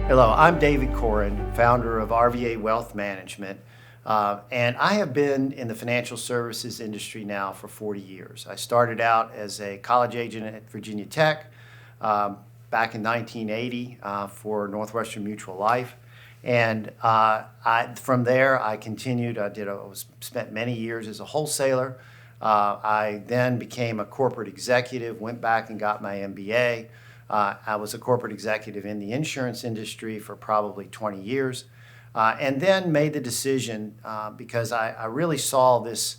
Hello, I'm David Corin, founder of RVA Wealth Management, and I have been in the financial services industry now for 40 years. I started out as a college agent at Virginia Tech back in 1980 for Northwestern Mutual Life, and from there I continued. Spent many years as a wholesaler. I then became a corporate executive, went back and got my MBA. I was a corporate executive in the insurance industry for probably 20 years, and then made the decision because I really saw this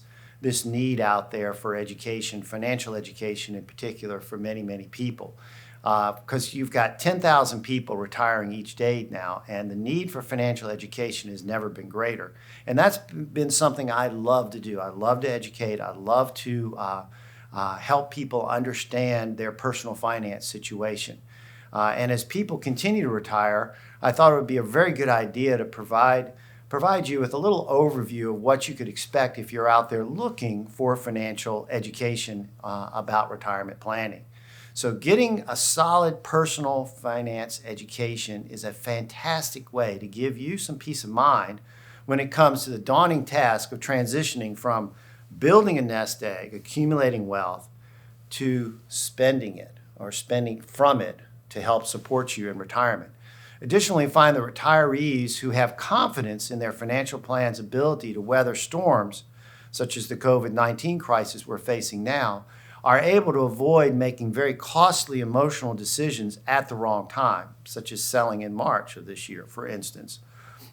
need out there for education, financial education in particular, for many, many people. Because you've got 10,000 people retiring each day now, and the need for financial education has never been greater. And that's been something I love to do. I love to educate. I love to help people understand their personal finance situation. And as people continue to retire, I thought it would be a very good idea to provide you with a little overview of what you could expect if you're out there looking for financial education about retirement planning. So getting a solid personal finance education is a fantastic way to give you some peace of mind when it comes to the daunting task of transitioning from building a nest egg, accumulating wealth, to spending it or spending from it to help support you in retirement. Additionally, find the retirees who have confidence in their financial plan's ability to weather storms, such as the COVID-19 crisis we're facing now, are able to avoid making very costly emotional decisions at the wrong time, such as selling in March of this year, for instance.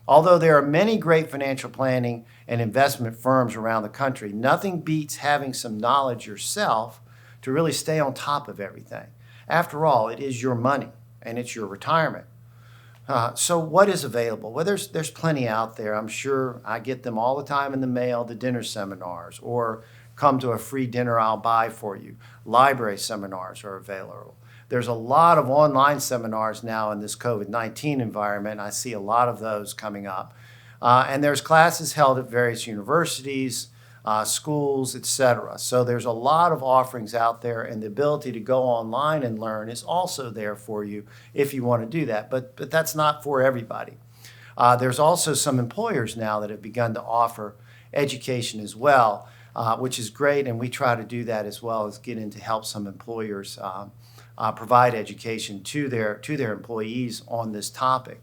Although there are many great financial planning and investment firms around the country, nothing beats having some knowledge yourself to really stay on top of everything. After all, it is your money and it's your retirement. So what is available? Well, there's plenty out there. I'm sure I get them all the time in the mail, the dinner seminars, or come to a free dinner I'll buy for you. Library seminars are available. There's a lot of online seminars now in this COVID-19 environment. I see a lot of those coming up. And there's classes held at various universities, schools, etc. So there's a lot of offerings out there, and the ability to go online and learn is also there for you if you want to do that. But that's not for everybody. There's also some employers now that have begun to offer education as well, which is great, and we try to do that as well, as get in to help some employers provide education to their employees on this topic.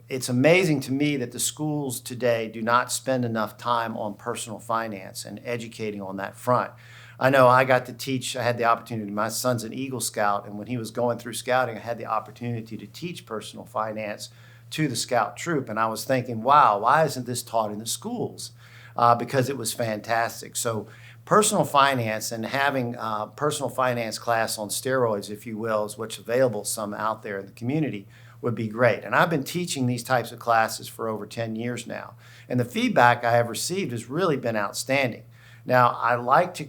It's amazing to me that the schools today do not spend enough time on personal finance and educating on that front. I know I got to teach, I had the opportunity, my son's an Eagle Scout, and when he was going through scouting, I had the opportunity to teach personal finance to the scout troop, and I was thinking, wow, why isn't this taught in the schools? Because it was fantastic. So personal finance and having a personal finance class on steroids, if you will, is what's available some out there in the community, would be great. And I've been teaching these types of classes for over 10 years now. And the feedback I have received has really been outstanding. Now, I like to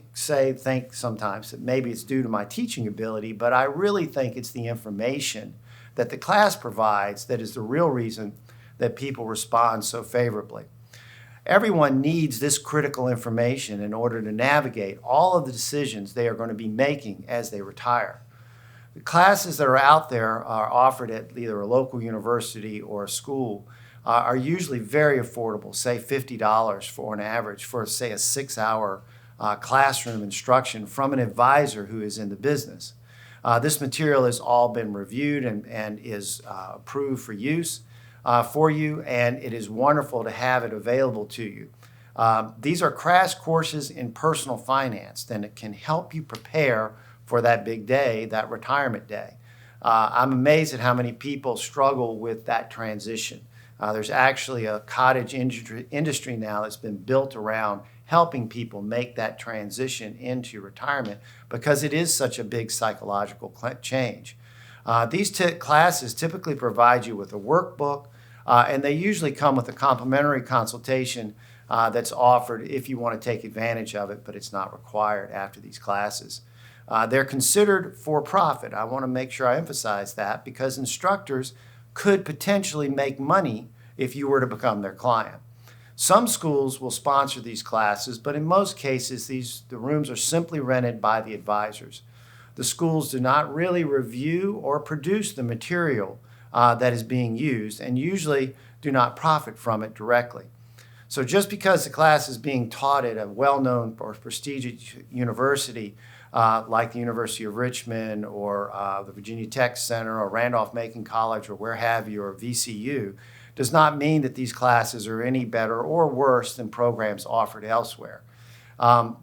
think sometimes that maybe it's due to my teaching ability, but I really think it's the information that the class provides that is the real reason that people respond so favorably. Everyone needs this critical information in order to navigate all of the decisions they are going to be making as they retire. The classes that are out there are offered at either a local university or a school are usually very affordable, say $50 for an average for, say, a 6-hour classroom instruction from an advisor who is in the business. This material has all been reviewed and is approved for use for you, and it is wonderful to have it available to you. These are crash courses in personal finance, and it can help you prepare for that big day, that retirement day. I'm amazed at how many people struggle with that transition. There's actually a cottage industry now that's been built around helping people make that transition into retirement because it is such a big psychological change. These classes typically provide you with a workbook, and they usually come with a complimentary consultation that's offered if you want to take advantage of it, but it's not required after these classes. They're considered for profit. I want to make sure I emphasize that because instructors could potentially make money if you were to become their client. Some schools will sponsor these classes, but in most cases, the rooms are simply rented by the advisors. The schools do not really review or produce the material that is being used and usually do not profit from it directly. So just because the class is being taught at a well-known or prestigious university like the University of Richmond or the Virginia Tech Center or Randolph-Macon College or where have you, or VCU, does not mean that these classes are any better or worse than programs offered elsewhere.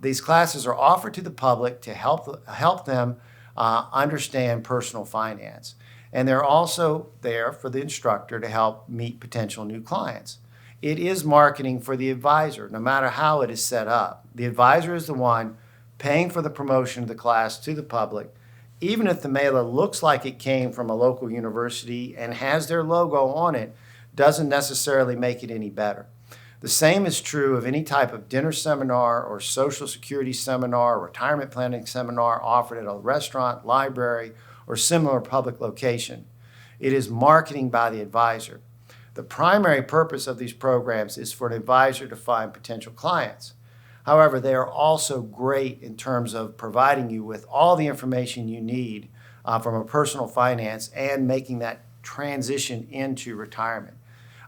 These classes are offered to the public to help them understand personal finance. And they're also there for the instructor to help meet potential new clients. It is marketing for the advisor, no matter how it is set up. The advisor is the one paying for the promotion of the class to the public, even if the mailer looks like it came from a local university and has their logo on it, doesn't necessarily make it any better. The same is true of any type of dinner seminar or Social Security seminar or retirement planning seminar offered at a restaurant, library, or similar public location. It is marketing by the advisor. The primary purpose of these programs is for an advisor to find potential clients. However, they are also great in terms of providing you with all the information you need from a personal finance and making that transition into retirement.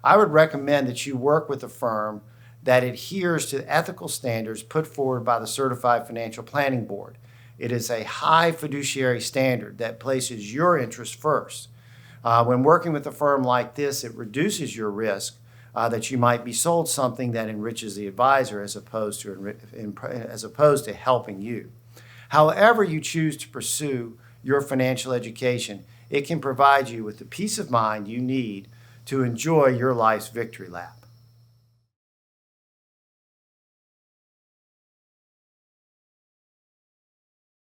I would recommend that you work with a firm that adheres to ethical standards put forward by the Certified Financial Planning Board. It is a high fiduciary standard that places your interests first. When working with a firm like this, it reduces your risk that you might be sold something that enriches the advisor as opposed to helping you. However you choose to pursue your financial education, it can provide you with the peace of mind you need to enjoy your life's victory lap.